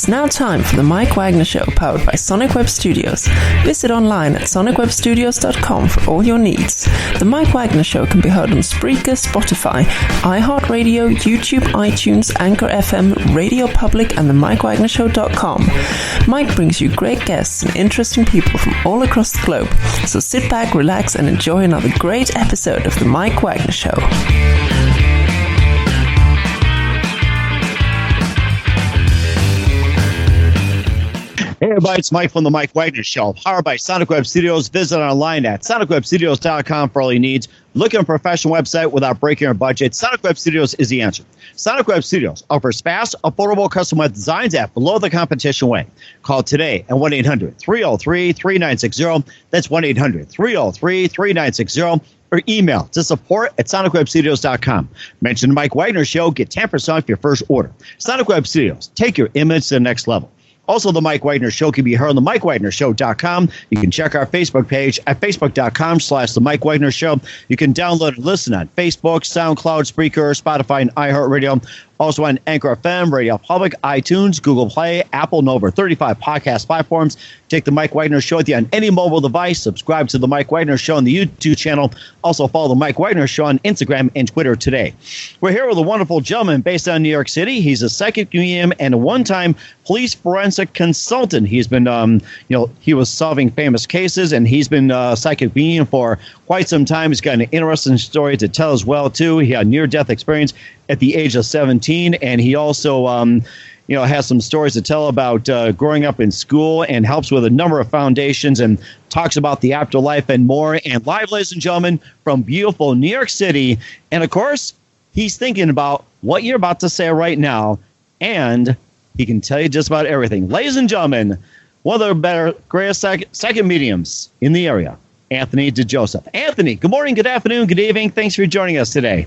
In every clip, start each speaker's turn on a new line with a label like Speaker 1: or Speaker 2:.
Speaker 1: It's now time for the Mike Wagner Show, powered by Sonic Web Studios. Visit online at sonicwebstudios.com for all your needs. The Mike Wagner Show can be heard on Spreaker, Spotify, iHeartRadio, YouTube, iTunes, Anchor FM, Radio Public, and the MikeWagnerShow.com. Mike brings you great guests and interesting people from all across the globe. So sit back, relax, and enjoy another great episode of the Mike Wagner Show.
Speaker 2: Hey everybody, it's Mike from the Mike Wagner Show, powered by Sonic Web Studios. Visit online at sonicwebstudios.com for all your needs. Look at a professional website without breaking your budget. Sonic Web Studios is the answer. Sonic Web Studios offers fast, affordable custom web designs at below the competition way. Call today at 1-800-303-3960. That's 1-800-303-3960. Or email to support@sonicwebstudios.com. Mention the Mike Wagner Show. Get 10% off your first order. Sonic Web Studios. Take your image to the next level. Also, the Mike Wagner Show can be heard on the MikeWagnerShow.com. You can check our Facebook page at Facebook.com/The Mike Wagner Show. You can download and listen on Facebook, SoundCloud, Spreaker, Spotify, and iHeartRadio. Also on Anchor FM, Radio Public, iTunes, Google Play, Apple, and over 35 podcast platforms. Take the Mike Wagner Show with you on any mobile device. Subscribe to the Mike Wagner Show on the YouTube channel. Also follow the Mike Wagner Show on Instagram and Twitter today. We're here with a wonderful gentleman based out of New York City. He's a psychic medium and a one-time police forensic consultant. He's been, he was solving famous cases, and he's been a psychic medium for quite some time. He's got an interesting story to tell as well, too. He had near-death experience at the age of 17, and he also has some stories to tell about growing up in school, and helps with a number of foundations and talks about the afterlife and more. And live, ladies and gentlemen, from beautiful New York City. And, of course, he's thinking about what you're about to say right now, and he can tell you just about everything. Ladies and gentlemen, one of the better, greatest psychic mediums in the area, Anthony DiJoseph. Anthony, good morning, good afternoon, good evening. Thanks for joining us today.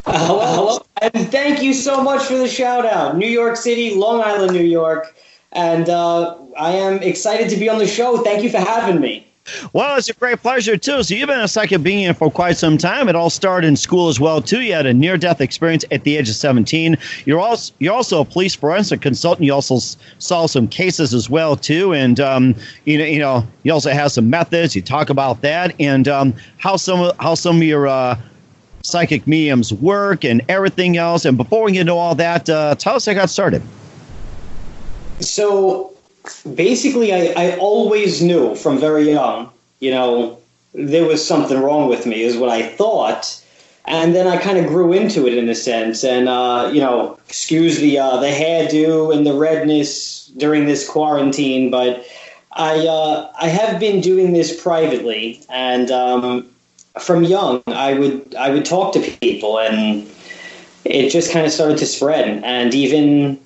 Speaker 3: Hello, and thank you so much for the shout out. New York City, Long Island, New York, and I am excited to be on the show. Thank you for having me.
Speaker 2: Well, it's a great pleasure, too. So you've been a psychic medium for quite some time. It all started in school as well, too. You had a near-death experience at the age of 17. You're also a police forensic consultant. You also solve some cases as well, too. And, you also have some methods. You talk about that and how some of your psychic mediums work and everything else. And before we get into all that, tell us how you got started.
Speaker 3: So basically, I always knew from very young, there was something wrong with me is what I thought. And then I kind of grew into it in a sense. And, excuse the hairdo and the redness during this quarantine. But I have been doing this privately. And from young, I would talk to people, and it just kind of started to spread. And even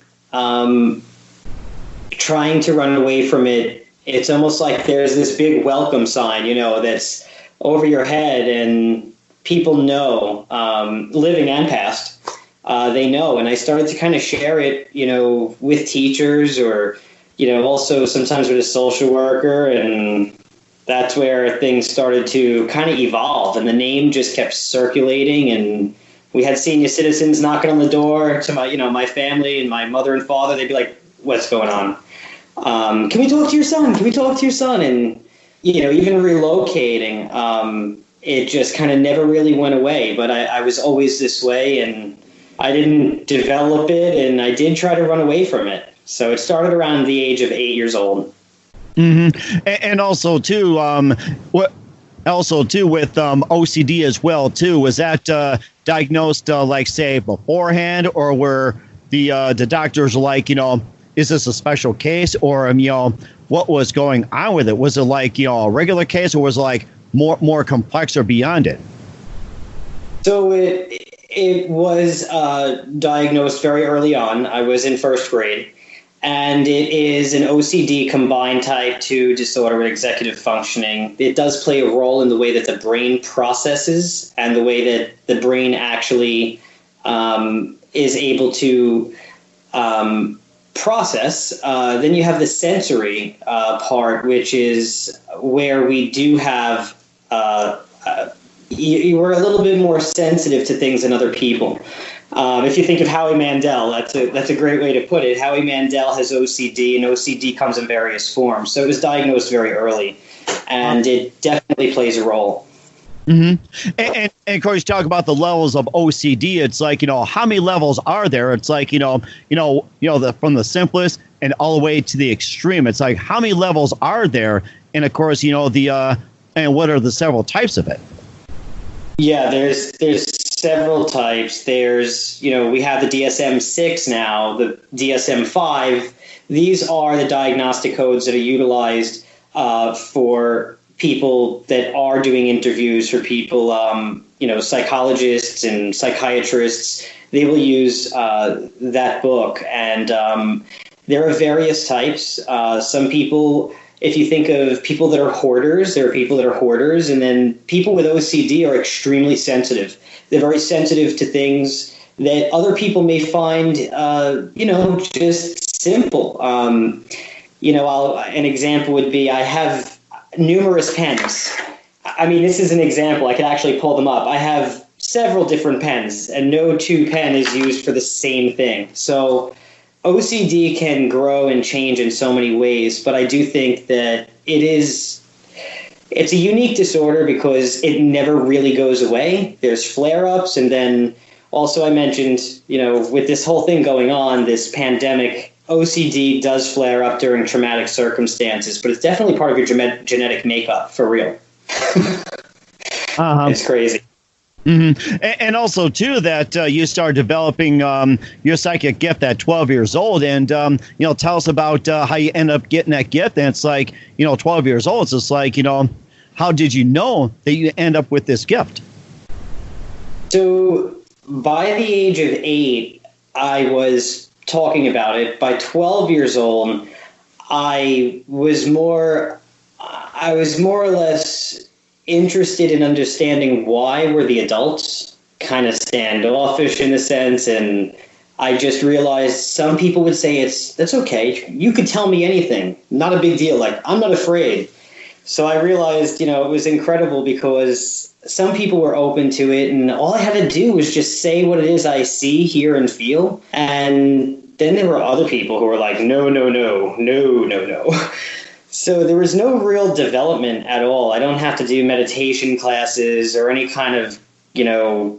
Speaker 3: trying to run away from it, it's almost like there's this big welcome sign, that's over your head, and people know, living and past, they know. And I started to kind of share it, with teachers, or, also sometimes with a social worker, and that's where things started to kind of evolve, and the name just kept circulating. And we had senior citizens knocking on the door to my family and my mother and father. They'd be like, "What's going on? Can we talk to your son? Can we talk to your son?" And even relocating, it just kind of never really went away. But I was always this way, and I didn't develop it, and I did try to run away from it. So it started around the age of 8 years old.
Speaker 2: Mm-hmm. And also too, with OCD as well too. Was that diagnosed like say beforehand, or were the doctors like, is this a special case, or what was going on with it? Was it like a regular case, or was it like more complex or beyond it?
Speaker 3: So it was diagnosed very early on. I was in first grade. And it is an OCD combined type 2 disorder with executive functioning. It does play a role in the way that the brain processes and the way that the brain actually is able to process. Then you have the sensory part, which is where we do have you were a little bit more sensitive to things than other people. If you think of Howie Mandel, that's a great way to put it. Howie Mandel has OCD, and OCD comes in various forms. So it was diagnosed very early, and it definitely plays a role.
Speaker 2: Mm-hmm. And of course, you talk about the levels of OCD. It's like, how many levels are there? It's like, from the simplest and all the way to the extreme. It's like, how many levels are there? And of course, and what are the several types of it?
Speaker 3: Yeah, there's several types. There's, we have the DSM-6 now, the DSM-5. These are the diagnostic codes that are utilized for people that are doing interviews for people, psychologists and psychiatrists. They will use that book. And there are various types. Some people, if you think of people that are hoarders, there are people that are hoarders. And then people with OCD are extremely sensitive. They're very sensitive to things that other people may find, just simple. An example would be, I have numerous pens. I mean, this is an example. I could actually pull them up. I have several different pens, and no two pen is used for the same thing. So OCD can grow and change in so many ways, but I do think that it's a unique disorder because it never really goes away. There's flare-ups, and then also I mentioned, with this whole thing going on, this pandemic, OCD does flare up during traumatic circumstances, but it's definitely part of your genetic makeup, for real. It's crazy.
Speaker 2: Mm-hmm. And also, too, that you start developing your psychic gift at 12 years old. And, tell us about how you end up getting that gift. And it's like, 12 years old. It's just like, how did you know that you end up with this gift?
Speaker 3: So by the age of 8, I was talking about it. By 12 years old, I was more or less interested in understanding why were the adults kind of standoffish in a sense, and I just realized some people would say that's okay. You could tell me anything, not a big deal. Like, I'm not afraid. So I realized, it was incredible because some people were open to it, and all I had to do was just say what it is I see, hear, and feel. And then there were other people who were like, no. So there was no real development at all. I don't have to do meditation classes or any kind of,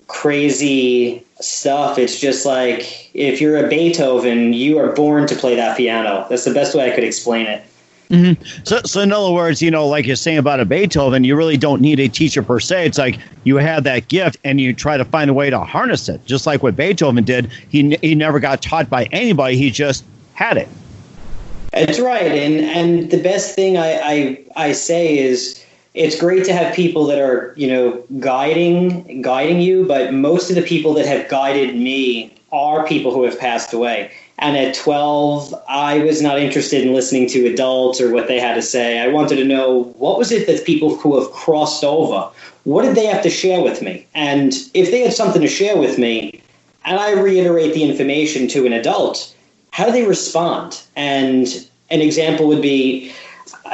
Speaker 3: crazy stuff. It's just like, if you're a Beethoven, you are born to play that piano. That's the best way I could explain it.
Speaker 2: Mm-hmm. So in other words, like you're saying about a Beethoven, you really don't need a teacher per se. It's like you have that gift and you try to find a way to harness it. Just like what Beethoven did. He never got taught by anybody. He just had it.
Speaker 3: That's right. And the best thing I say is it's great to have people that are, guiding you. But most of the people that have guided me are people who have passed away. And at 12, I was not interested in listening to adults or what they had to say. I wanted to know, what was it that people who have crossed over, what did they have to share with me? And if they had something to share with me, and I reiterate the information to an adult, how do they respond? And an example would be,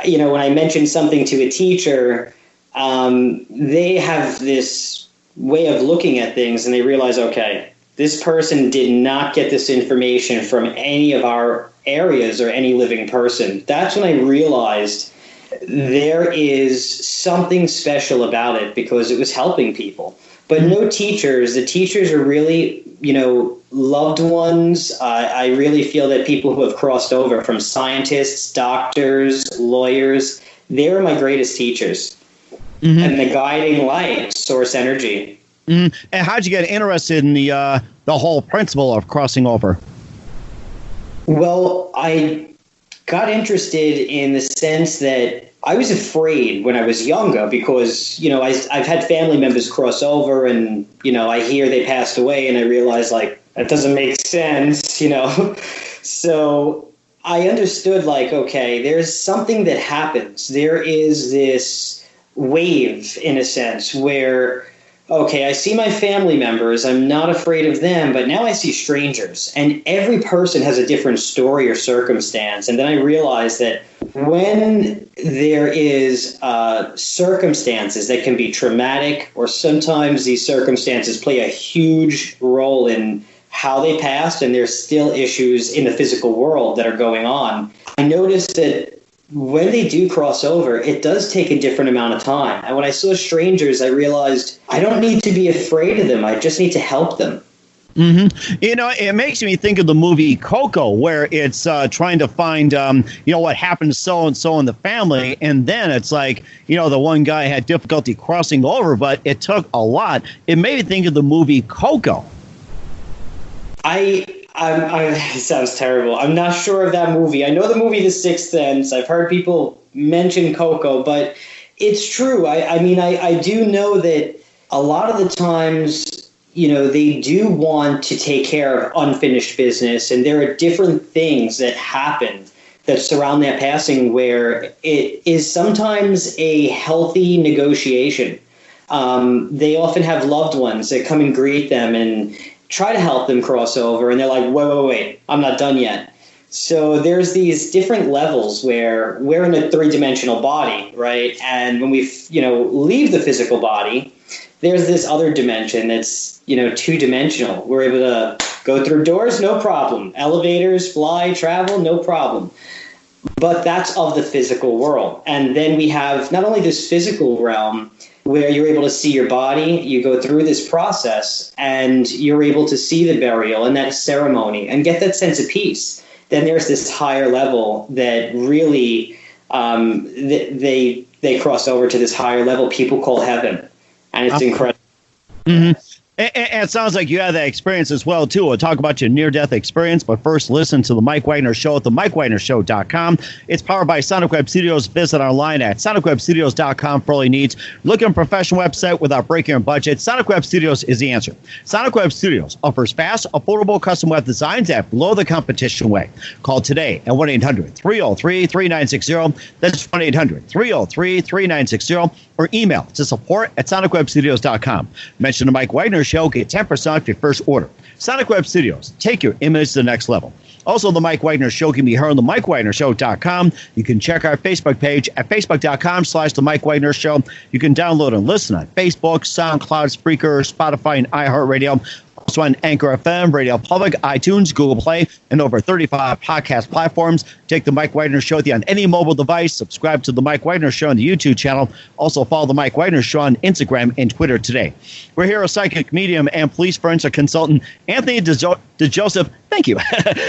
Speaker 3: when I mention something to a teacher, they have this way of looking at things and they realize, okay, this person did not get this information from any of our areas or any living person. That's when I realized there is something special about it because it was helping people. But no teachers. The teachers are really, loved ones. I really feel that people who have crossed over from scientists, doctors, lawyers, they're my greatest teachers. Mm-hmm. And the guiding light, source energy.
Speaker 2: Mm-hmm. And how'd you get interested in the whole principle of crossing over?
Speaker 3: Well, I got interested in the sense that I was afraid when I was younger because, I've had family members cross over and, I hear they passed away and I realize that doesn't make sense, So I understood okay, there's something that happens. There is this wave in a sense where, okay, I see my family members, I'm not afraid of them, but now I see strangers, and every person has a different story or circumstance. And then I realized that when there is circumstances that can be traumatic, or sometimes these circumstances play a huge role in how they passed, and there's still issues in the physical world that are going on. I noticed that when they do cross over, it does take a different amount of time. And when I saw strangers, I realized I don't need to be afraid of them. I just need to help them.
Speaker 2: Mm-hmm. You know, it makes me think of the movie Coco, where it's trying to find, what happened to so-and-so in the family. And then it's like, the one guy had difficulty crossing over, but it took a lot. It made me think of the movie Coco.
Speaker 3: It sounds terrible. I'm not sure of that movie. I know the movie The Sixth Sense. I've heard people mention Coco, but it's true. I do know that a lot of the times, they do want to take care of unfinished business, and there are different things that happen that surround that passing where it is sometimes a healthy negotiation. They often have loved ones that come and greet them and try to help them cross over, and they're like, wait, I'm not done yet. So there's these different levels where we're in a three-dimensional body, right? And when we, leave the physical body, there's this other dimension that's, two-dimensional. We're able to go through doors, no problem. Elevators, fly, travel, no problem. But that's of the physical world. And then we have not only this physical realm where you're able to see your body, you go through this process, and you're able to see the burial and that ceremony and get that sense of peace. Then there's this higher level that really they cross over to this higher level people call heaven, and it's incredible.
Speaker 2: Mm-hmm. And it sounds like you had that experience as well, too. We'll talk about your near-death experience, but first listen to The Mike Wagner Show at themikewagnershow.com. It's powered by Sonic Web Studios. Visit online at sonicwebstudios.com for all your needs. Looking for a professional website without breaking your budget? Sonic Web Studios is the answer. Sonic Web Studios offers fast, affordable custom web designs at below the competition rate. Call today at 1-800-303-3960. That's 1-800-303-3960. Or email to support@sonicwebstudios.com. Mention the Mike Wagner Show. Get 10% off your first order. Sonic Web Studios. Take your image to the next level. Also, the Mike Wagner Show can be heard on the MikeWagnerShow.com. You can check our Facebook page at Facebook.com/The Mike Wagner Show. You can download and listen on Facebook, SoundCloud, Spreaker, Spotify, and iHeartRadio. Also on Anchor FM, Radio Public, iTunes, Google Play, and over 35 podcast platforms. Take the Mike Wagner Show with you on any mobile device. Subscribe to the Mike Wagner Show on the YouTube channel. Also follow the Mike Wagner Show on Instagram and Twitter today. We're here with psychic medium and police forensic consultant Anthony DiJoseph. Thank you.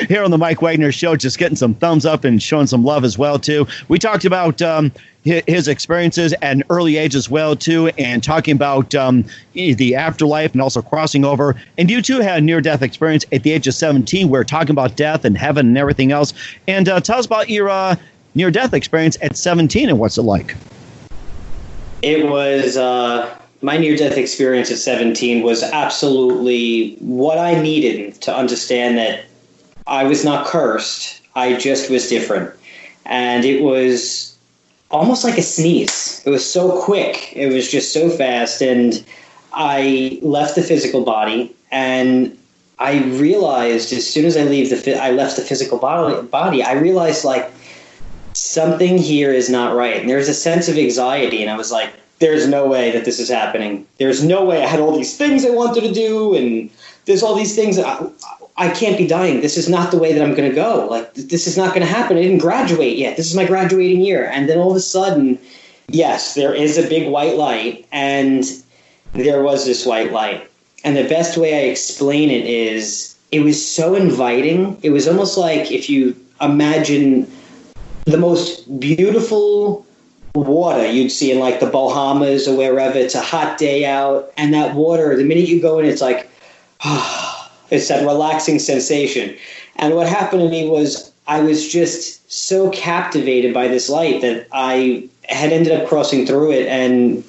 Speaker 2: Here on the Mike Wagner Show, just getting some thumbs up and showing some love as well, too. We talked about his experiences at an early age as well, too, and talking about the afterlife and also crossing over. And you, too, had a near-death experience at the age of 17. We're talking about death and heaven and everything else. And tell us about your near-death experience at 17 and what's it like?
Speaker 3: It was my near-death experience at 17 was absolutely what I needed to understand that I was not cursed. I just was different. And it was almost like a sneeze. It was so quick. It was just so fast. And I left the physical body, and I realized as soon as I left the physical body, I realized like something here is not right. And there's a sense of anxiety, and I was like, there's no way that this is happening. There's no way. I had all these things I wanted to do, and there's all these things that I can't be dying. This is not the way that I'm going to go. Like, this is not going to happen. I didn't graduate yet. This is my graduating year. And then all of a sudden, yes, there is a big white light, and there was this white light. And the best way I explain it is it was so inviting. It was almost like if you imagine the most beautiful water you'd see in like the Bahamas or wherever. It's a hot day out, and that water, the minute you go in, it's like, it's that relaxing sensation. And what happened to me was I was just so captivated by this light that I had ended up crossing through it, and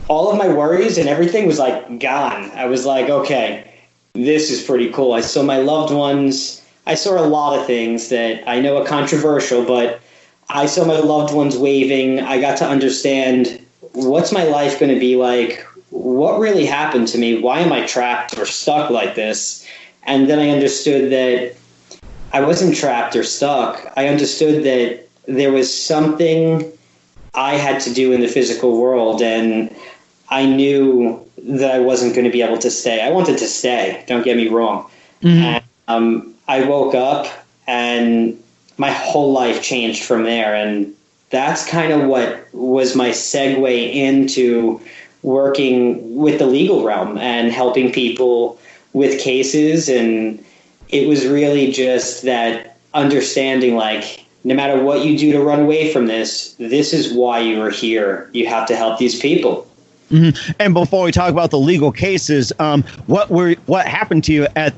Speaker 3: all of my worries and everything was like gone. I was like, okay, this is pretty cool. I saw my loved ones. I saw a lot of things that I know are controversial, but I saw my loved ones waving. I got to understand what's my life going to be like? What really happened to me? Why am I trapped or stuck like this? And then I understood that I wasn't trapped or stuck. I understood that there was something I had to do in the physical world, and I knew that I wasn't going to be able to stay. I wanted to stay, don't get me wrong. And I woke up and my whole life changed from there. And that's kind of what was my segue into working with the legal realm and helping people with cases. And it was really just that understanding, like, no matter what you do to run away from this, this is why you are here. You have to help these people.
Speaker 2: Mm-hmm. And before we talk about the legal cases, what happened to you at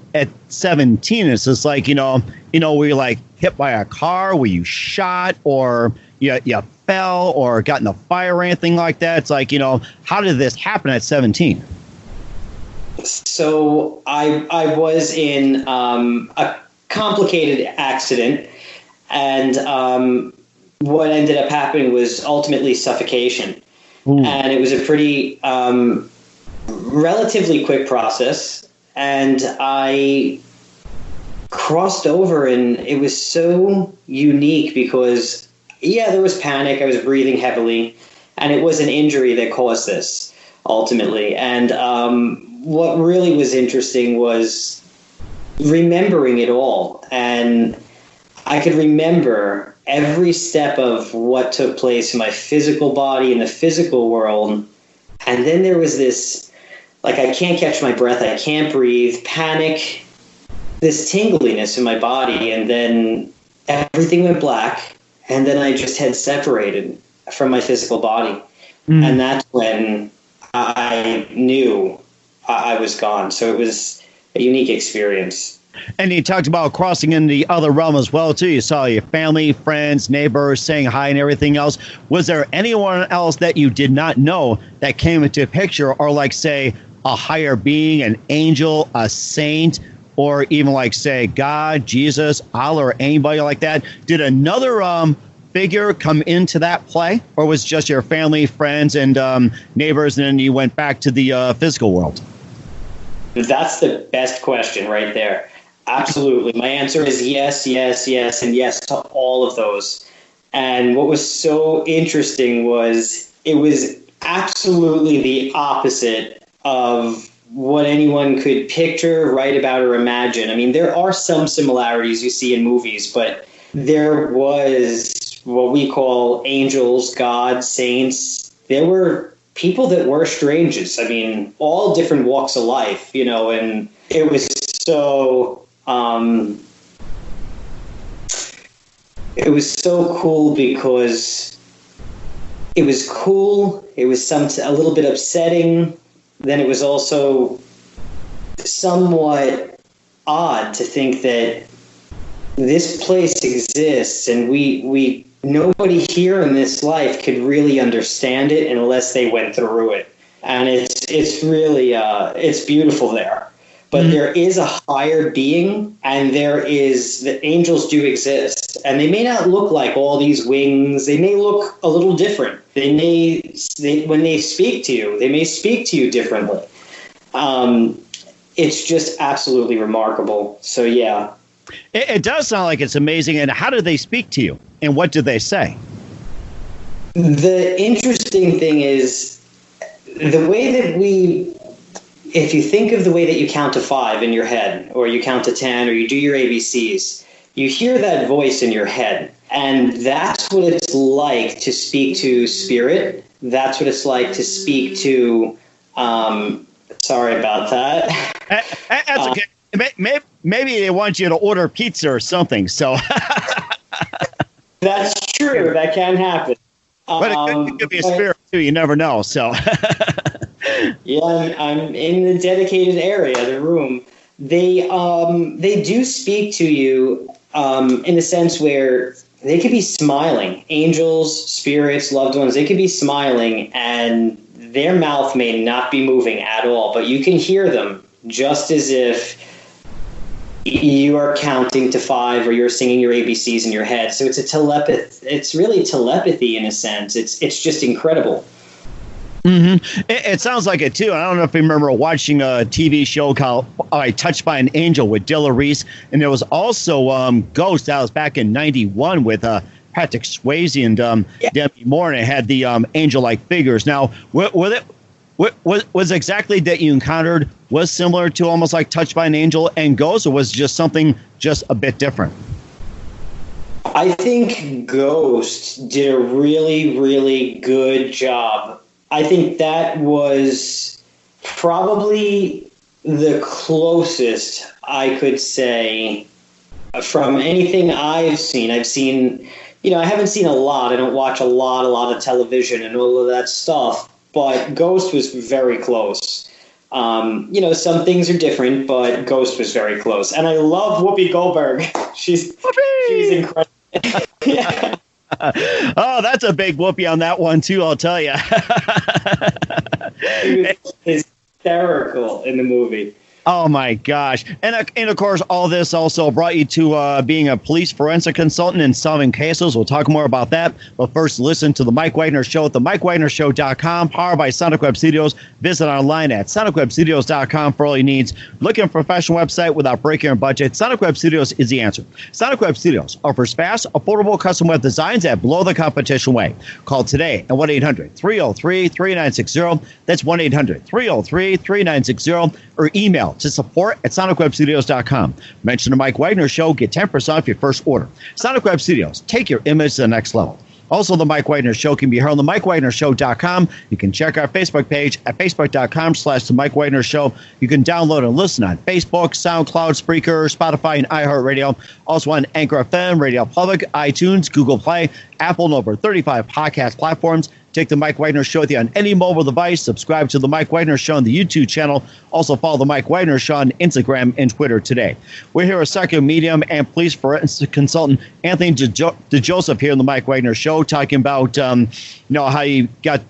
Speaker 2: 17? It's just like, were you like hit by a car? Were you shot, or you fell or got in a fire or anything like that? It's like, how did this happen at 17?
Speaker 3: So I was in a complicated accident, and what ended up happening was ultimately suffocation. Ooh. And it was a pretty relatively quick process, and I crossed over, and it was so unique because, there was panic. I was breathing heavily, and it was an injury that caused this ultimately. And what really was interesting was remembering it all, and I could remember every step of what took place in my physical body, in the physical world. And then there was this, like, I can't catch my breath, I can't breathe, panic, this tingliness in my body. And then everything went black. And then I just had separated from my physical body. And that's when I knew I was gone. So it was a unique experience.
Speaker 2: And you talked about crossing in the other realm as well, too. You saw your family, friends, neighbors saying hi and everything else. Was there anyone else that you did not know that came into the picture, or like, say, a higher being, an angel, a saint, or even like, say, God, Jesus, Allah, or anybody like that? Did another figure come into that play, or was it just your family, friends, and neighbors, and then you went back to the physical world?
Speaker 3: That's the best question right there. Absolutely. My answer is yes, yes, yes, and yes to all of those. And what was so interesting was it was absolutely the opposite of what anyone could picture, write about, or imagine. I mean, there are some similarities you see in movies, but there was what we call angels, gods, saints. There were people that were strangers. I mean, all different walks of life, and it was so cool because it was cool. It was a little bit upsetting. Then it was also somewhat odd to think that this place exists, and we nobody here in this life could really understand it unless they went through it. And it's really it's beautiful there. But there is a higher being, and the angels do exist. And they may not look like all these wings. They may look a little different. When they speak to you, they may speak to you differently. It's just absolutely remarkable. So, yeah.
Speaker 2: It does sound like it's amazing. And how do they speak to you? And what do they say?
Speaker 3: The interesting thing is the way that if you think of the way that you count to 5 in your head, or you count to 10, or you do your ABCs, you hear that voice in your head. And that's what it's like to speak to spirit. That's what it's like to speak to, sorry about that.
Speaker 2: That's okay. Maybe they want you to order pizza or something. So
Speaker 3: that's true. That can happen.
Speaker 2: But it could be a spirit too. You never know. So
Speaker 3: yeah, I'm in the dedicated area, the room. They do speak to you in the sense where they could be smiling. Angels, spirits, loved ones, they could be smiling, and their mouth may not be moving at all, but you can hear them just as if you are counting to 5 or you're singing your ABCs in your head. So it's really telepathy in a sense. It's just incredible.
Speaker 2: Mm-hmm. It sounds like it too. I don't know if you remember watching a TV show called Touched by an Angel with Dilla Reese, and there was also Ghost. That was back in '91 with Patrick Swayze and Demi Moore, and it had the angel-like figures. Now, were What was exactly that you encountered was similar to almost like Touched by an Angel and Ghost, or was it just something just a bit different?
Speaker 3: I think Ghost did a really, really good job. I think that was probably the closest I could say from anything I've seen. I've seen, I haven't seen a lot. I don't watch a lot of television and all of that stuff. But Ghost was very close. Some things are different, but Ghost was very close. And I love Whoopi Goldberg. She's incredible. Yeah.
Speaker 2: Oh, that's a big whoopee on that one, too, I'll tell you.
Speaker 3: She was hysterical in the movie.
Speaker 2: Oh, my gosh. And of course, all this also brought you to being a police forensic consultant and solving cases. We'll talk more about that. But first, listen to The Mike Wagner Show at themikewagnershow.com, powered by Sonic Web Studios. Visit online at sonicwebstudios.com for all your needs. Looking for a professional website without breaking your budget? Sonic Web Studios is the answer. Sonic Web Studios offers fast, affordable custom web designs at below the competition way. Call today at 1-800-303-3960. That's 1-800-303-3960. Or email to support@sonicwebstudios.com. Mention the Mike Wagner Show. Get 10% off your first order. Sonic Web Studios. Take your image to the next level. Also, the Mike Wagner Show can be heard on the MikeWagnerShow.com. You can check our Facebook page at Facebook.com/The Mike Wagner Show. You can download and listen on Facebook, SoundCloud, Spreaker, Spotify, and iHeartRadio. Also on Anchor FM, Radio Public, iTunes, Google Play, Apple, and over 35 podcast platforms. Take the Mike Wagner Show with you on any mobile device. Subscribe to the Mike Wagner Show on the YouTube channel. Also follow the Mike Wagner Show on Instagram and Twitter today. We're here with psychic medium and police forensic consultant Anthony DiJoseph here on the Mike Wagner Show, talking about how he got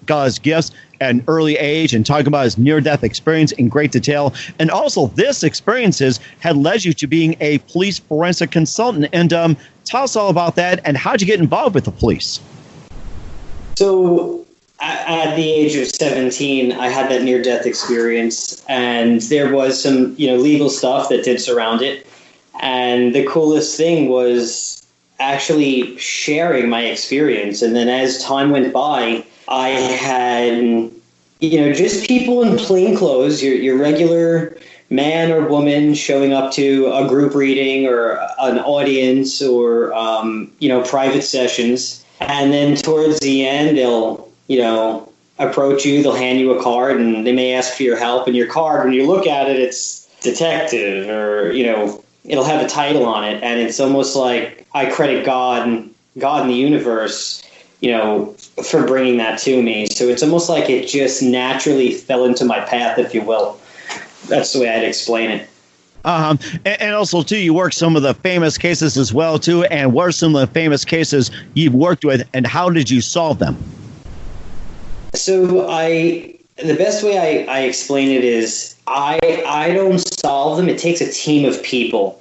Speaker 2: his gifts at an early age and talking about his near-death experience in great detail. And also, this experiences had led you to being a police forensic consultant. And tell us all about that and how'd you get involved with the police?
Speaker 3: So at the age of 17, I had that near-death experience, and there was some, legal stuff that did surround it. And the coolest thing was actually sharing my experience. And then as time went by, I had, just people in plain clothes, your regular man or woman showing up to a group reading or an audience or, private sessions. And then towards the end, they'll, approach you. They'll hand you a card, and they may ask for your help. And your card, when you look at it, it's detective, or it'll have a title on it. And it's almost like I credit God in the universe, for bringing that to me. So it's almost like it just naturally fell into my path, if you will. That's the way I'd explain it.
Speaker 2: And also, too, you work some of the famous cases as well, too. And what are some of the famous cases you've worked with, and how did you solve them? So
Speaker 3: the best way I explain it is I don't solve them. It takes a team of people.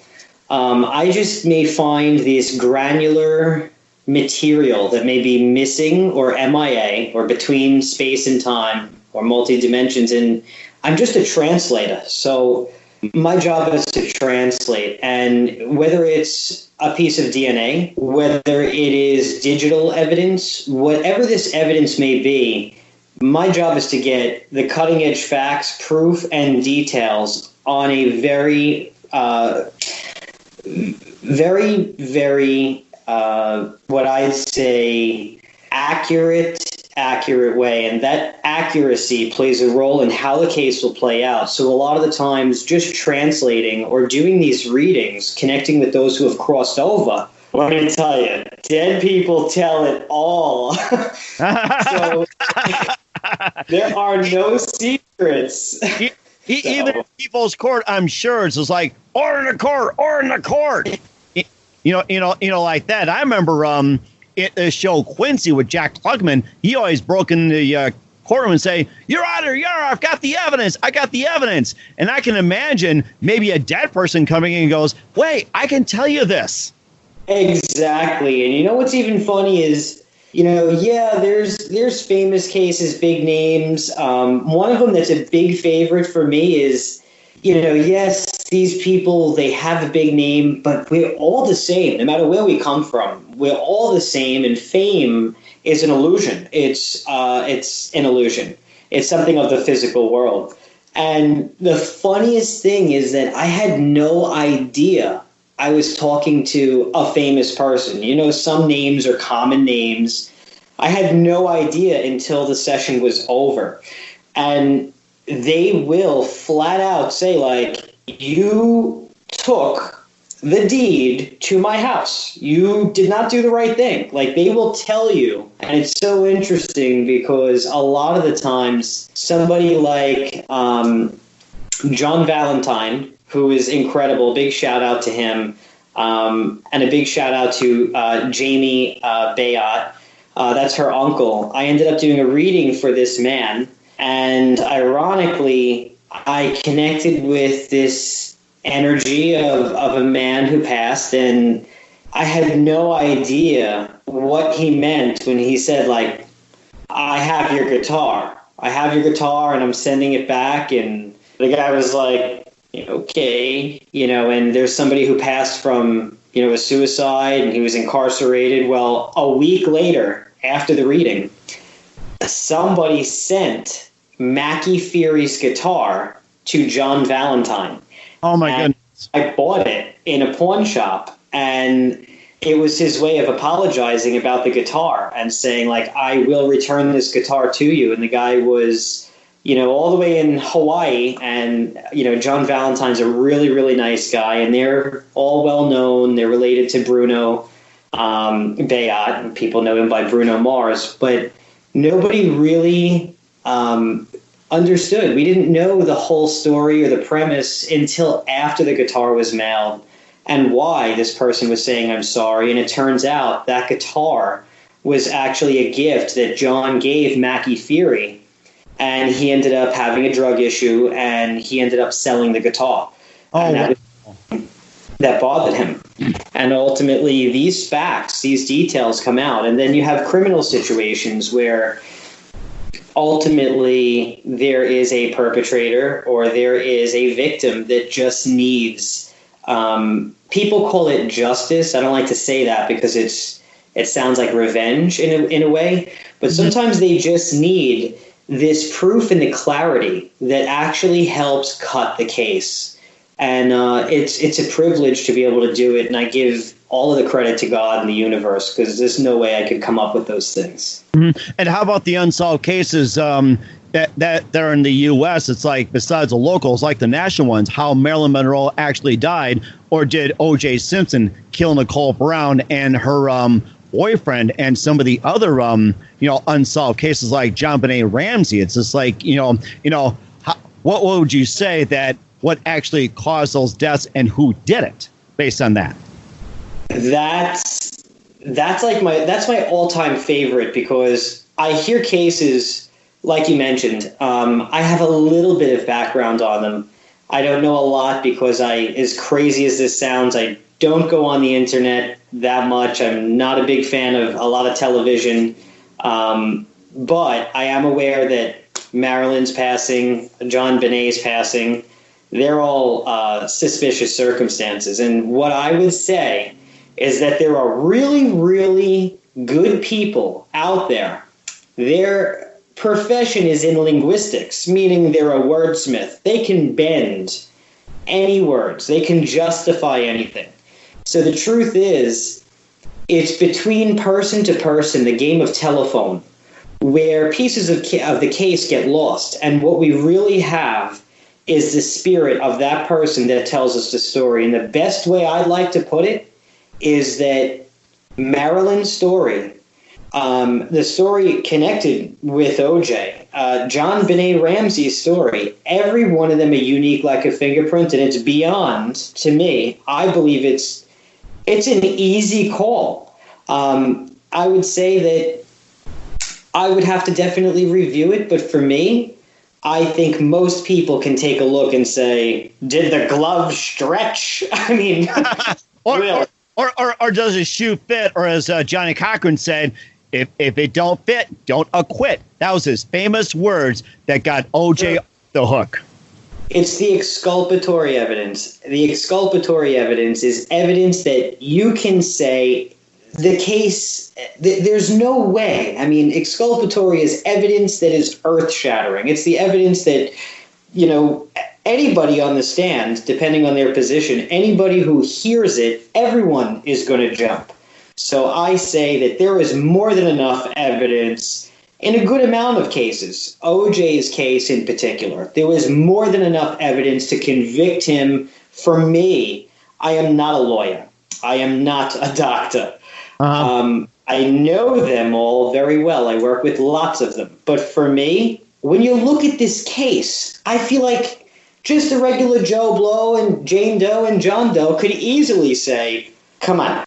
Speaker 3: I just may find this granular material that may be missing or MIA or between space and time or multi-dimensions, and I'm just a translator. So my job is to translate, and whether it's a piece of DNA, whether it is digital evidence, whatever this evidence may be, my job is to get the cutting edge facts, proof, and details on a very, very, what I'd say, accurate way, and that accuracy plays a role in how the case will play out. So a lot of the times just translating or doing these readings, connecting with those who have crossed over, let me tell you, dead people tell it all. So there are no secrets.
Speaker 2: Even in people's court, I'm sure it's just like, order in the court. Like that. I remember the show Quincy with Jack Klugman. He always broke in the courtroom and say, Your Honor, I've got the evidence. I got the evidence. And I can imagine maybe a dead person coming in and goes, wait, I can tell you this.
Speaker 3: Exactly. And what's even funny is, there's famous cases, big names. One of them that's a big favorite for me is, yes, these people, they have a big name, but we're all the same, no matter where we come from. We're all the same, and fame is an illusion. It's an illusion. It's something of the physical world. And the funniest thing is that I had no idea I was talking to a famous person. You know, some names are common names. I had no idea until the session was over. And they will flat out say, like, you took the deed to my house. You did not do the right thing. Like, they will tell you. And it's so interesting because a lot of the times somebody like John Valentine, who is incredible, big shout out to him, and a big shout out to Jamie Bayot. That's her uncle. I ended up doing a reading for this man. And ironically, I connected with this energy of a man who passed, and I had no idea what he meant when he said, like, I have your guitar. I have your guitar, and I'm sending it back. And the guy was like, okay, and there's somebody who passed from, a suicide, and he was incarcerated. Well, a week later, after the reading, somebody sent Mackie Feary's guitar to John Valentine.
Speaker 2: Oh, my goodness.
Speaker 3: I bought it in a pawn shop, and it was his way of apologizing about the guitar and saying, like, I will return this guitar to you. And the guy was, all the way in Hawaii, and, John Valentine's a really, really nice guy, and they're all well known. They're related to Bruno Bayot, and people know him by Bruno Mars, but nobody really understood. We didn't know the whole story or the premise until after the guitar was mailed and why this person was saying, I'm sorry. And it turns out that guitar was actually a gift that John gave Mackie Feary, and he ended up having a drug issue, and he ended up selling the guitar.
Speaker 2: Oh,
Speaker 3: that bothered him. And ultimately, these facts, these details come out. And then you have criminal situations where ultimately there is a perpetrator or there is a victim that just needs, people call it justice. I don't like to say that because it sounds like revenge in a way. But sometimes they just need this proof and the clarity that actually helps cut the case. And it's a privilege to be able to do it, and I give all of the credit to God and the universe, because there's no way I could come up with those things.
Speaker 2: Mm-hmm. And how about the unsolved cases that are in the U.S.? It's like, besides the locals, like the national ones, how Marilyn Monroe actually died, or did O.J. Simpson kill Nicole Brown and her boyfriend, and some of the other unsolved cases like JonBenet Ramsey? It's just like, what would you say that what actually caused those deaths and who did it based on that? That's my all-time favorite, because I hear cases like you mentioned. I have a little bit of background on them. I don't know a lot because as crazy as this sounds, I don't go on the internet that much. I'm not a big fan of a lot of television. But I am aware that Marilyn's passing, JonBenet's passing, they're all suspicious circumstances. And what I would say is that there are really, really good people out there. Their profession is in linguistics, meaning they're a wordsmith. They can bend any words. They can justify anything. So the truth is, it's between person to person, the game of telephone, where pieces of the case get lost. And what we really have is the spirit of that person that tells us the story. And the best way I'd like to put it is that Marilyn's story, the story connected with OJ, JonBenet Ramsey's story, every one of them are unique like a fingerprint, and it's beyond, to me, I believe it's an easy call. I would say that I would have to definitely review it, but for me, I think most people can take a look and say, did the glove stretch? I mean, or does the shoe fit? Or as Johnny Cochran said, if it don't fit, don't acquit. That was his famous words that got OJ off the hook.
Speaker 3: It's the exculpatory evidence. The exculpatory evidence is evidence that you can say the case, there's no way. I mean, exculpatory is evidence that is earth-shattering. It's the evidence that, anybody on the stand, depending on their position, anybody who hears it, everyone is going to jump. So I say that there is more than enough evidence in a good amount of cases. OJ's case in particular, there was more than enough evidence to convict him. For me, I am not a lawyer. I am not a doctor. I know them all very well. I work with lots of them. But for me, when you look at this case, I feel like just a regular Joe Blow and Jane Doe and John Doe could easily say, come on,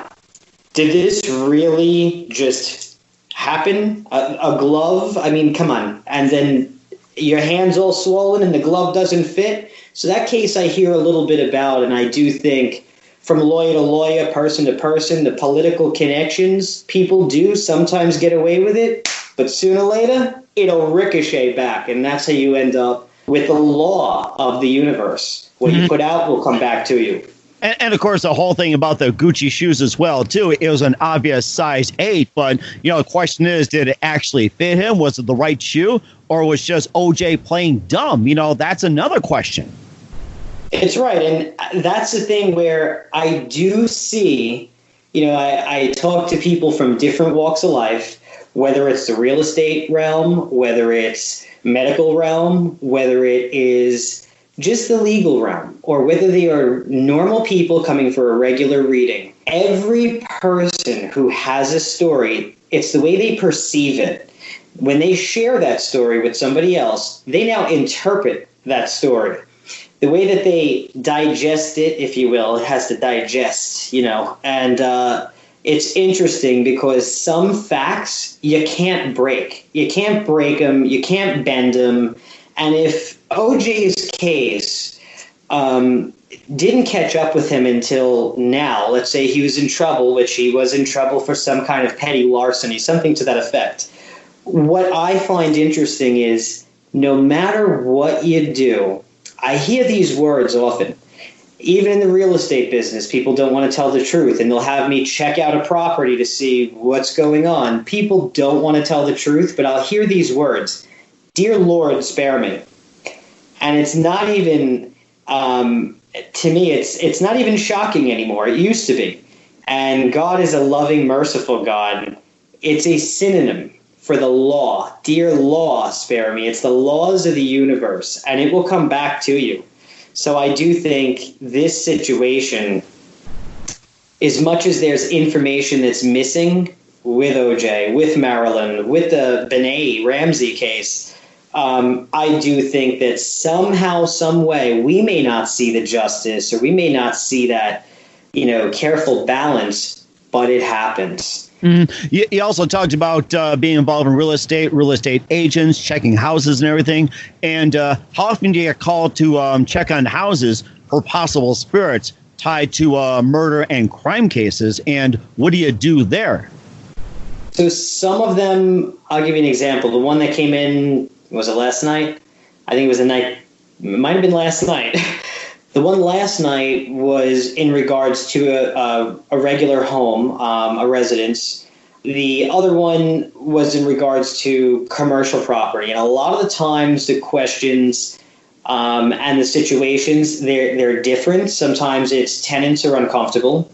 Speaker 3: did this really just happen? A glove? I mean, come on. And then your hand's all swollen and the glove doesn't fit. So that case I hear a little bit about, and I do think from lawyer to lawyer, person to person, the political connections, people do sometimes get away with it, but sooner or later, it'll ricochet back, and that's how you end up with the law of the universe. What you put out will come back to you.
Speaker 2: And of course, the whole thing about the Gucci shoes as well, too. It was an obvious size 8, but, the question is, did it actually fit him? Was it the right shoe, or was just OJ playing dumb? That's another question.
Speaker 3: It's right. And that's the thing where I do see, I talk to people from different walks of life, whether it's the real estate realm, whether it's medical realm, whether it is just the legal realm, or whether they are normal people coming for a regular reading. Every person who has a story, it's the way they perceive it. When they share that story with somebody else, they now interpret that story. The way that they digest it, if you will, it has to digest, and it's interesting because some facts you can't break. You can't break them. You can't bend them. And if OJ's case didn't catch up with him until now, let's say he was in trouble, which he was in trouble for some kind of petty larceny, something to that effect. What I find interesting is no matter what you do, I hear these words often. Even in the real estate business, people don't want to tell the truth, and they'll have me check out a property to see what's going on. People don't want to tell the truth, but I'll hear these words, "Dear Lord, spare me." And it's not even, to me, it's not even shocking anymore. It used to be. And God is a loving, merciful God. It's a synonym for the law. Dear law, spare me. It's the laws of the universe, and it will come back to you. So I do think this situation, as much as there's information that's missing with OJ, with Marilyn, with the Benet Ramsey case, I do think that somehow, some way, we may not see the justice, or we may not see that, careful balance, but it happens.
Speaker 2: You also talked about being involved in real estate agents, checking houses and everything. And how often do you get called to check on houses for possible spirits tied to murder and crime cases? And what do you do there?
Speaker 3: So some of them, I'll give you an example. The one that came in, was it last night? I think it was it might have been last night. The one last night was in regards to a regular home, a residence. The other one was in regards to commercial property. And a lot of the times the questions and the situations, they're different. Sometimes it's tenants are uncomfortable.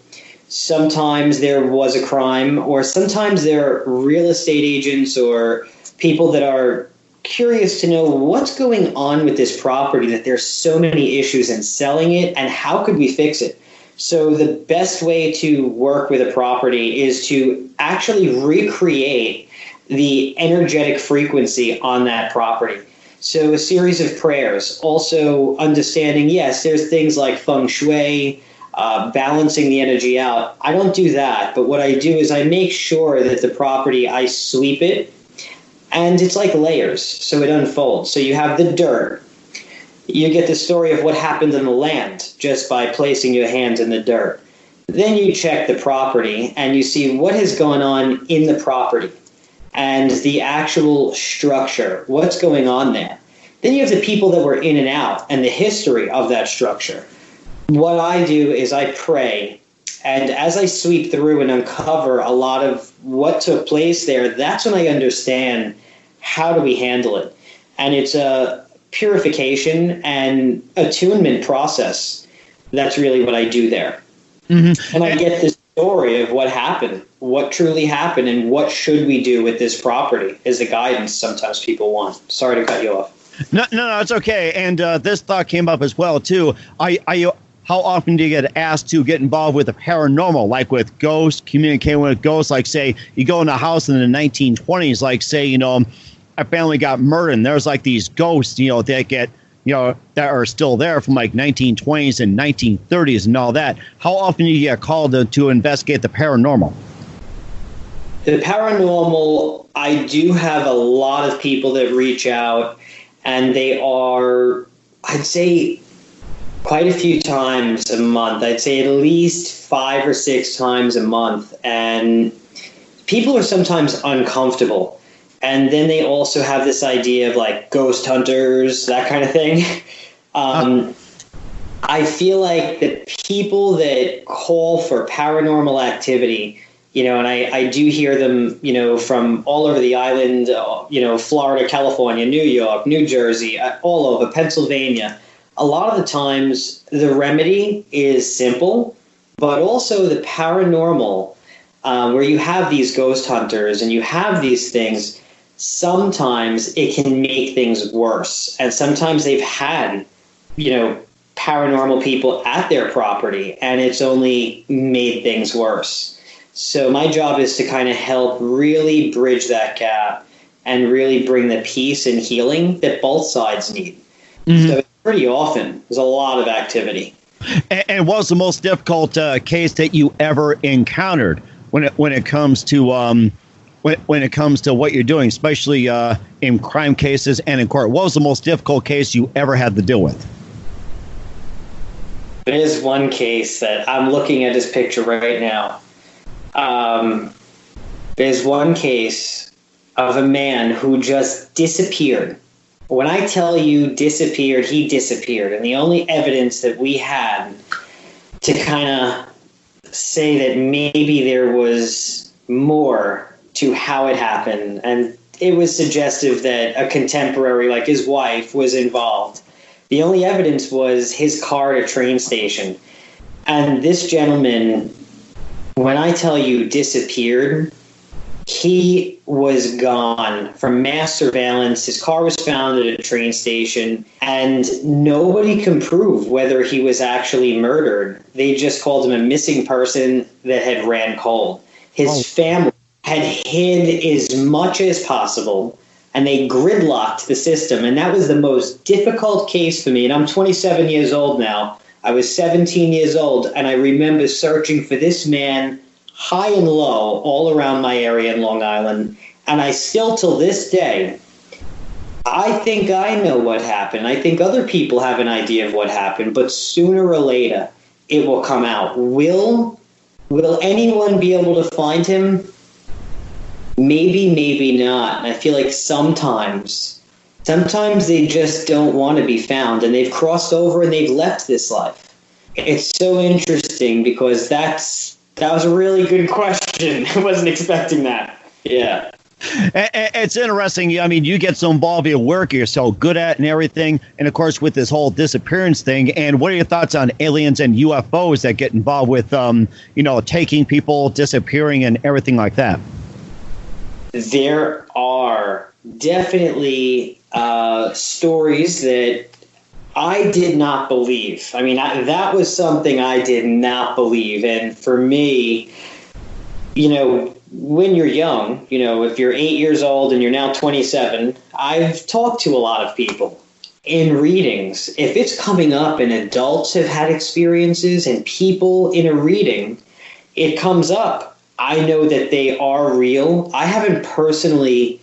Speaker 3: Sometimes there was a crime, or sometimes they're real estate agents or people that are curious to know what's going on with this property, that there's so many issues in selling it, and how could we fix it? So the best way to work with a property is to actually recreate the energetic frequency on that property. So a series of prayers, also understanding, yes, there's things like feng shui, balancing the energy out. I don't do that, but what I do is I make sure that the property, I sweep it, and it's like layers, so it unfolds. So you have the dirt. You get the story of what happened in the land just by placing your hands in the dirt. Then you check the property, and you see what has gone on in the property and the actual structure, what's going on there. Then you have the people that were in and out and the history of that structure. What I do is I pray, And as I sweep through and uncover a lot of what took place there, that's when I understand how do we handle it. And it's a purification and attunement process. That's really what I do there. Mm-hmm. And I get this story of what happened, what truly happened, and what should we do with this property is the guidance sometimes people want. Sorry to cut you off.
Speaker 2: No, it's okay. And this thought came up as well, too. How often do you get asked to get involved with the paranormal, like with ghosts, communicating with ghosts? Like, say, you go in a house in the 1920s, like, say, a family got murdered, and there's like these ghosts, that get, that are still there from like 1920s and 1930s and all that. How often do you get called to investigate the paranormal?
Speaker 3: The paranormal, I do have a lot of people that reach out, and they are, I'd say, quite a few times a month. I'd say at least 5 or 6 times a month. And people are sometimes uncomfortable. And then they also have this idea of like ghost hunters, that kind of thing. I feel like the people that call for paranormal activity, and I do hear them, from all over the island, Florida, California, New York, New Jersey, all over, Pennsylvania. A lot of the times the remedy is simple, but also the paranormal, where you have these ghost hunters and you have these things, sometimes it can make things worse. And sometimes they've had, paranormal people at their property, and it's only made things worse. So my job is to kind of help really bridge that gap and really bring the peace and healing that both sides need. Mm-hmm. So pretty often there's a lot of activity.
Speaker 2: And what was the most difficult case that you ever encountered when it comes to when it comes to what you're doing, especially in crime cases and in court? What was the most difficult case you ever had to deal with?
Speaker 3: There's one case that I'm looking at this picture right now. There's one case of a man who just disappeared. When I tell you disappeared, he disappeared. And the only evidence that we had to kind of say that maybe there was more to how it happened, and it was suggestive that a contemporary, like his wife, was involved. The only evidence was his car at a train station. And this gentleman, when I tell you disappeared, he was gone from mass surveillance. His car was found at a train station, and nobody can prove whether he was actually murdered. They just called him a missing person that had ran cold. His family had hid as much as possible, and they gridlocked the system. And that was the most difficult case for me. And I'm 27 years old now. I was 17 years old, and I remember searching for this man high and low all around my area in Long Island. And I still, till this day, I think I know what happened. I think other people have an idea of what happened, but sooner or later it will come out. Will anyone be able to find him? Maybe, maybe not. And I feel like sometimes they just don't want to be found, and they've crossed over and they've left this life. It's so interesting because that was a really good question. I wasn't expecting that. Yeah.
Speaker 2: It's interesting. I mean, you get so involved in your work, you're so good at and everything. And of course, with this whole disappearance thing. And what are your thoughts on aliens and UFOs that get involved with, taking people, disappearing and everything like that?
Speaker 3: There are definitely stories that I did not believe. I mean, that was something I did not believe. And for me, when you're young, if you're 8 years old and you're now 27, I've talked to a lot of people in readings. If it's coming up and adults have had experiences and people in a reading, it comes up. I know that they are real. I haven't personally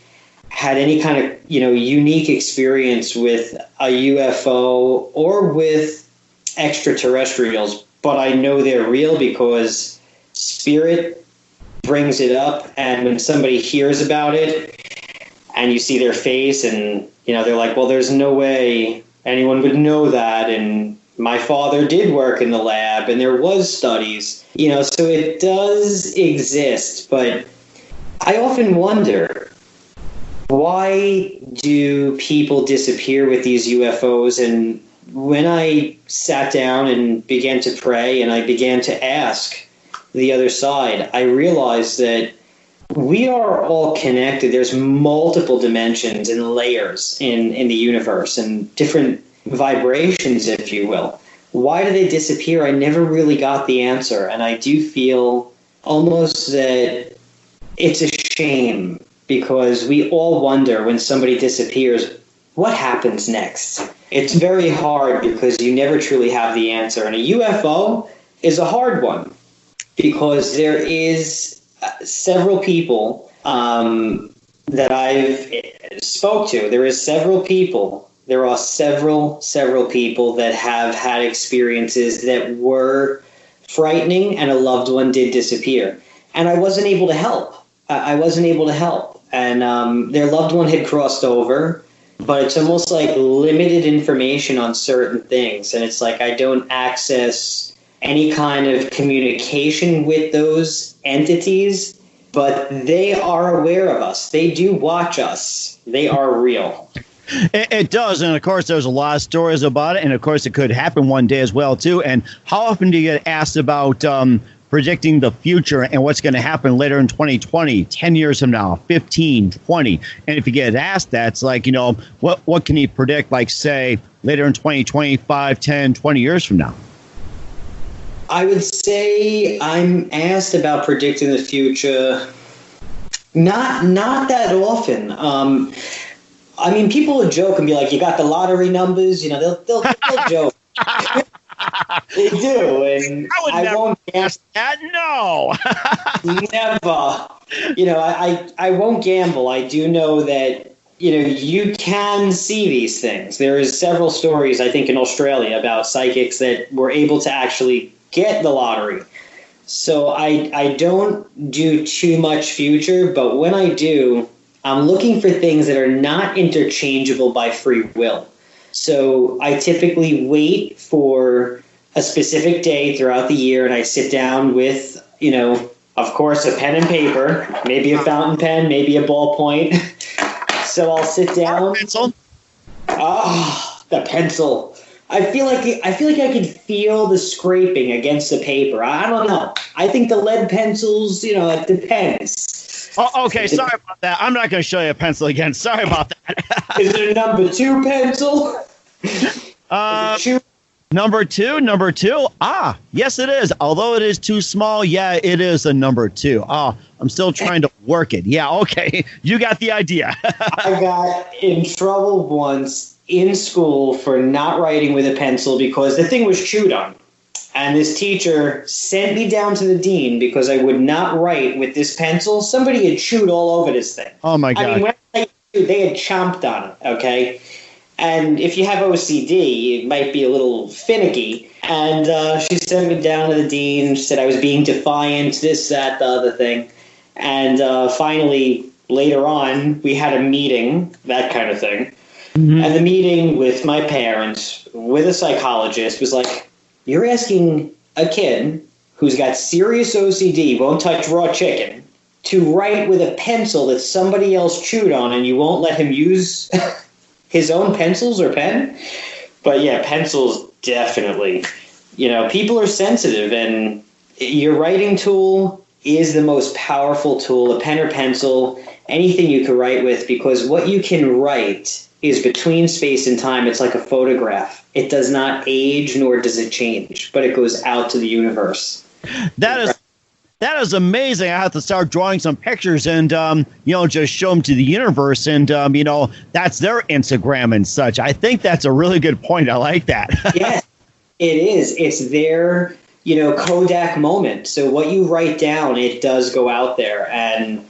Speaker 3: had any kind of, unique experience with a UFO or with extraterrestrials, but I know they're real because spirit brings it up. And when somebody hears about it and you see their face and, they're like, well, there's no way anyone would know that. And my father did work in the lab and there was studies, so it does exist. But I often wonder, why do people disappear with these UFOs? And when I sat down and began to pray and I began to ask the other side, I realized that we are all connected. There's multiple dimensions and layers in the universe and different vibrations, if you will. Why do they disappear? I never really got the answer. And I do feel almost that it's a shame, because we all wonder when somebody disappears, what happens next? It's very hard because you never truly have the answer. And a UFO is a hard one because there is several people that I've spoke to. There are several people that have had experiences that were frightening, and a loved one did disappear. And I wasn't able to help. And their loved one had crossed over, but it's almost like limited information on certain things. And it's like I don't access any kind of communication with those entities, but they are aware of us. They do watch us. They are real.
Speaker 2: It does. And, of course, there's a lot of stories about it. And, of course, it could happen one day as well, too. And how often do you get asked about predicting the future and what's going to happen later in 2020, 10 years from now, 15, 20? And if you get asked that, it's like, what can you predict, like, say, later in 2025, 10, 20 years from now?
Speaker 3: I would say I'm asked about predicting the future not that often. I mean, people will joke and be like, you got the lottery numbers? They'll joke. They do. And I won't
Speaker 2: ask that. No.
Speaker 3: Never. I won't gamble. I do know that, you can see these things. There is several stories, I think, in Australia about psychics that were able to actually get the lottery. So I don't do too much future, but when I do, I'm looking for things that are not interchangeable by free will. So I typically wait for a specific day throughout the year, and I sit down with, of course, a pen and paper, maybe a fountain pen, maybe a ballpoint. So I'll sit down.
Speaker 2: Pencil.
Speaker 3: Oh, the pencil. I feel like I could feel the scraping against the paper. I don't know. I think the lead pencils, it depends.
Speaker 2: Oh, okay, sorry about that. I'm not going to show you a pencil again. Sorry about that.
Speaker 3: Is it a number 2 pencil?
Speaker 2: Number two. Ah, yes, it is. Although it is too small, yeah, it is a number 2. Oh, I'm still trying to work it. Yeah, okay. You got the idea.
Speaker 3: I got in trouble once in school for not writing with a pencil because the thing was chewed on. And this teacher sent me down to the dean because I would not write with this pencil. Somebody had chewed all over this thing.
Speaker 2: Oh, my God.
Speaker 3: I mean, when they had chomped on it, okay? And if you have OCD, it might be a little finicky. And she sent me down to the dean, said I was being defiant, this, that, the other thing. And finally, later on, we had a meeting, that kind of thing. Mm-hmm. And the meeting with my parents, with a psychologist, was like, you're asking a kid who's got serious OCD, won't touch raw chicken, to write with a pencil that somebody else chewed on, and you won't let him use his own pencils or pen? But yeah, pencils definitely. People are sensitive, and your writing tool is the most powerful tool, a pen or pencil, anything you can write with, because what you can write is between space and time. It's like a photograph. It does not age, nor does it change, but it goes out to the universe.
Speaker 2: That is amazing. I have to start drawing some pictures and, just show them to the universe. And, that's their Instagram and such. I think that's a really good point. I like that.
Speaker 3: Yes, it is. It's their, Kodak moment. So what you write down, it does go out there. And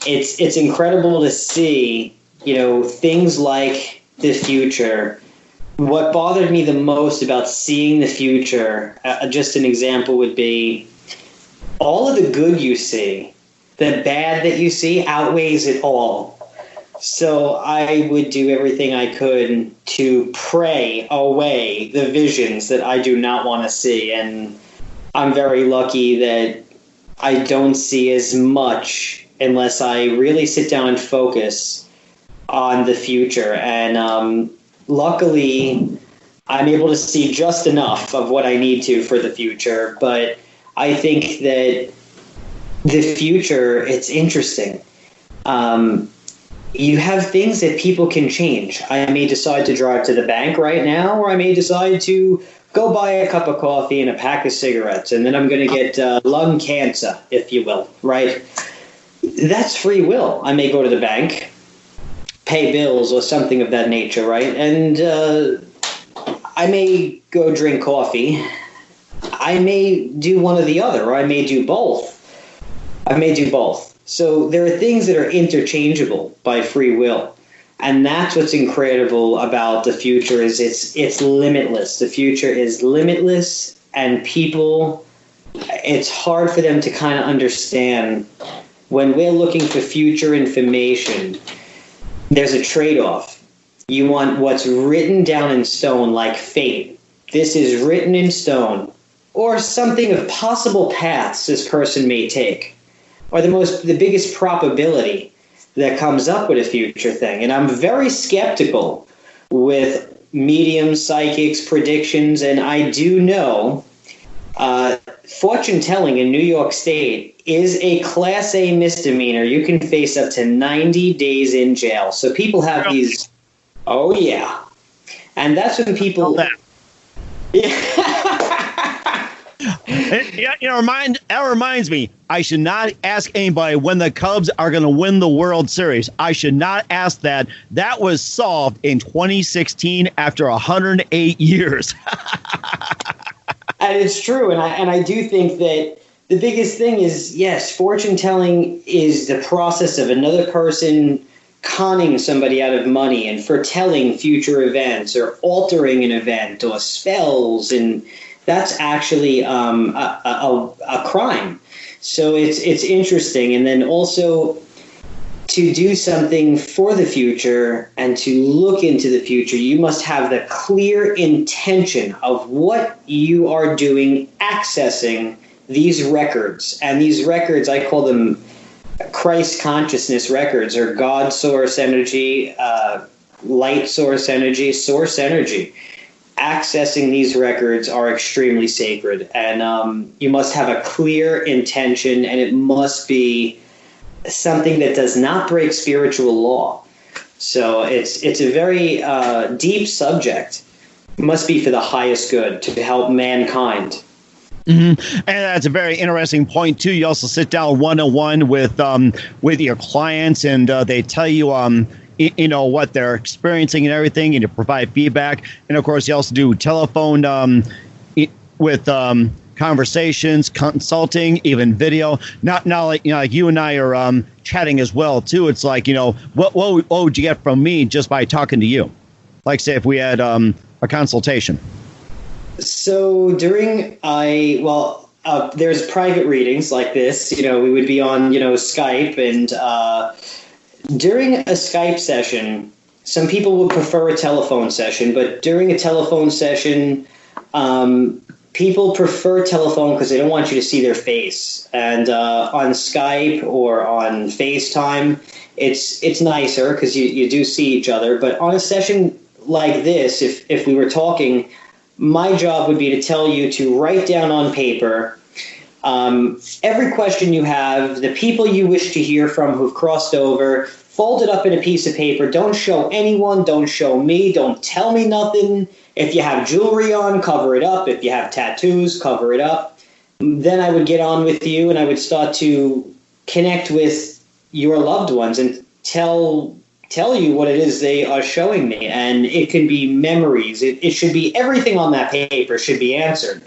Speaker 3: it's incredible to see, things like the future. What bothered me the most about seeing the future, just an example would be all of the good you see, the bad that you see outweighs it all. So I would do everything I could to pray away the visions that I do not want to see. And I'm very lucky that I don't see as much unless I really sit down and focus on the future. And luckily, I'm able to see just enough of what I need to for the future. But I think that the future, it's interesting. You have things that people can change. I may decide to drive to the bank right now, or I may decide to go buy a cup of coffee and a pack of cigarettes, and then I'm going to get lung cancer, if you will, right? That's free will. I may go to the bank, pay bills or something of that nature, right? And I may go drink coffee. I may do one or the other, or I may do both. So there are things that are interchangeable by free will. And that's what's incredible about the future is it's limitless. The future is limitless, and people, it's hard for them to kind of understand when we're looking for future information, there's a trade-off. You want what's written down in stone, like fate. This is written in stone, or something of possible paths this person may take, or the biggest probability that comes up with a future thing. And I'm very skeptical with mediums, psychics, predictions, and I do know fortune telling in New York State is a Class A misdemeanor. You can face up to 90 days in jail. So people have these, oh yeah. And that's when people...
Speaker 2: That reminds me, I should not ask anybody when the Cubs are going to win the World Series. I should not ask that. That was solved in 2016 after 108 years.
Speaker 3: And it's true. And I do think that the biggest thing is, yes, fortune telling is the process of another person conning somebody out of money and foretelling future events or altering an event or spells, and that's actually a crime. So it's interesting. And then also to do something for the future and to look into the future, you must have the clear intention of what you are doing, accessing these records. And these records, I call them Christ consciousness records, or God source energy, light source energy, source energy. Accessing these records are extremely sacred, and you must have a clear intention, and it must be something that does not break spiritual law. So it's a very deep subject. It must be for the highest good, to help mankind.
Speaker 2: Mm-hmm. And that's a very interesting point too. You also sit down one-on-one with your clients, and they tell you what they're experiencing and everything, and to provide feedback. And of course, you also do telephone with conversations, consulting, even video. Not like like you and I are chatting as well too. It's like what would you get from me just by talking to you? Like say if we had a consultation.
Speaker 3: So there's private readings like this. We would be on Skype, and during a Skype session, some people would prefer a telephone session, but during a telephone session, people prefer telephone because they don't want you to see their face. And on Skype or on FaceTime, it's nicer because you do see each other. But on a session like this, if we were talking, my job would be to tell you to write down on paper every question you have, the people you wish to hear from who've crossed over, fold it up in a piece of paper. Don't show anyone. Don't show me. Don't tell me nothing. If you have jewelry on, cover it up. If you have tattoos, cover it up. Then I would get on with you, and I would start to connect with your loved ones and tell you what it is they are showing me. And it can be memories. It should be everything on that paper should be answered.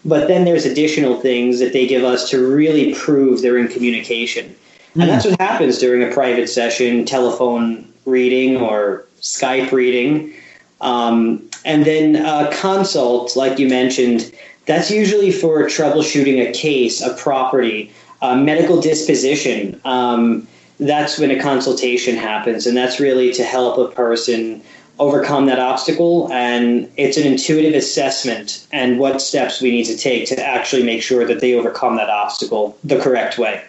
Speaker 3: But then there's additional things that they give us to really prove they're in communication. And that's what happens during a private session, telephone reading or Skype reading. And then consult, like you mentioned, that's usually for troubleshooting a case, a property, a medical disposition. that's when a consultation happens, and that's really to help a person overcome that obstacle. And it's an intuitive assessment and what steps we need to take to actually make sure that they overcome that obstacle the correct way.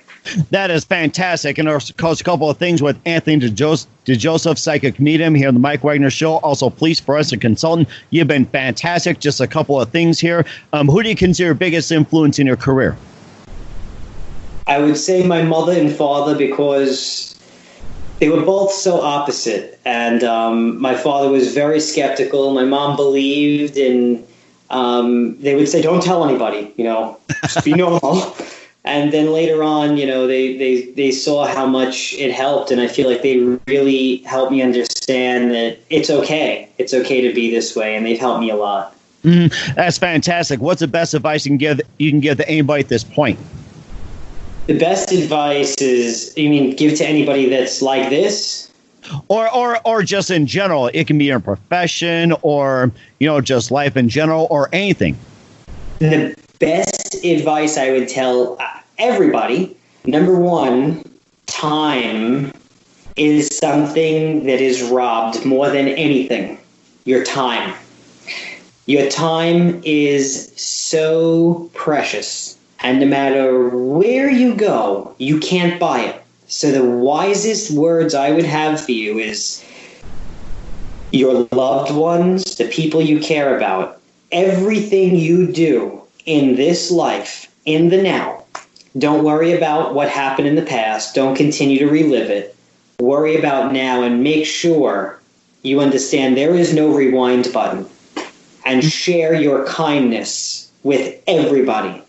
Speaker 2: That is fantastic. And of course, a couple of things with Anthony DiJoseph, psychic medium here on the Mike Wagner Show. Also, police forensic consultant. You've been fantastic. Just a couple of things here. Who do you consider your biggest influence in your career?
Speaker 3: I would say my mother and father, because they were both so opposite. And my father was very skeptical. My mom believed in, they would say, don't tell anybody, just be normal. And then later on, they saw how much it helped. And I feel like they really helped me understand that it's okay. It's okay to be this way. And they've helped me a lot.
Speaker 2: That's fantastic. What's the best advice you can give to anybody at this point?
Speaker 3: The best advice is, you mean give to anybody that's like this?
Speaker 2: Or just in general. It can be your profession or, just life in general or anything.
Speaker 3: The best advice I would tell everybody, number one, time is something that is robbed more than anything. Your time. Your time is so precious. And no matter where you go, you can't buy it. So the wisest words I would have for you is your loved ones, the people you care about, everything you do in this life, in the now. Don't worry about what happened in the past. Don't continue to relive it. Worry about now and make sure you understand there is no rewind button. And share your kindness with everybody,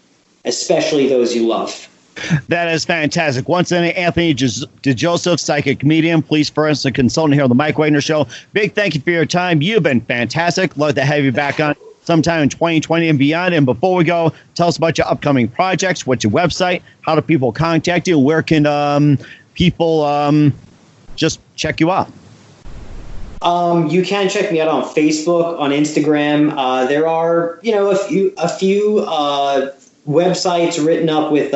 Speaker 3: especially those you love.
Speaker 2: That is fantastic. Once again, Anthony DiJoseph, psychic medium, police forensic consultant here on the Mike Wagner Show. Big thank you for your time. You've been fantastic. Love to have you back on sometime in 2020 and beyond. And before we go, tell us about your upcoming projects. What's your website? How do people contact you? Where can people just check you out?
Speaker 3: You can check me out on Facebook, on Instagram. There are, a few websites written up with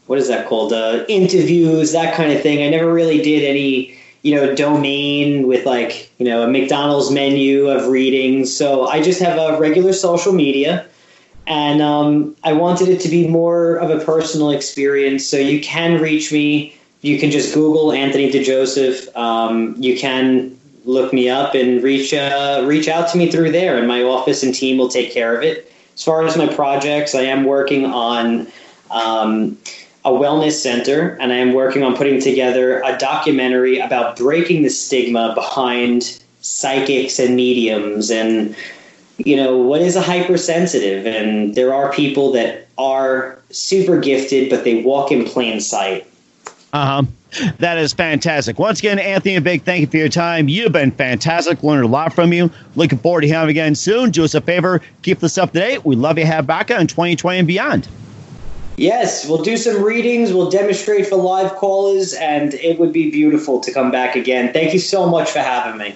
Speaker 3: what is that called? Interviews, that kind of thing. I never really did any, domain with a McDonald's menu of readings. So I just have a regular social media, and I wanted it to be more of a personal experience. So you can reach me. You can just Google Anthony DiJoseph. You can look me up and reach out to me through there, and my office and team will take care of it. As far as my projects, I am working on a wellness center, and I am working on putting together a documentary about breaking the stigma behind psychics and mediums and, what is a hypersensitive. And there are people that are super gifted, but they walk in plain sight.
Speaker 2: That is fantastic. Once again, Anthony, a big thank you for your time. You've been fantastic. Learned a lot from you. Looking forward to having you again soon. Do us a favor. Keep this up to date. We'd love you to have back on 2020 and beyond.
Speaker 3: Yes, we'll do some readings. We'll demonstrate for live callers, and it would be beautiful to come back again. Thank you so much for having me.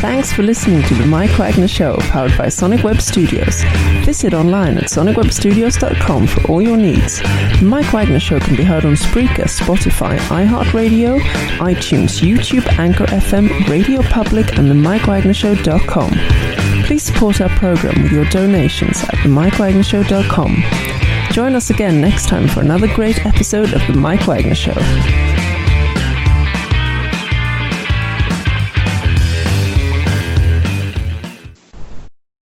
Speaker 1: Thanks for listening to the Mike Wagner Show, powered by Sonic Web Studios. Visit online at sonicwebstudios.com for all your needs. The Mike Wagner Show can be heard on Spreaker, Spotify, iHeartRadio, iTunes, YouTube, Anchor FM, Radio Public, and themikewagnershow.com. Please support our program with your donations at themikewagnershow.com. Join us again next time for another great episode of The Mike Wagner Show.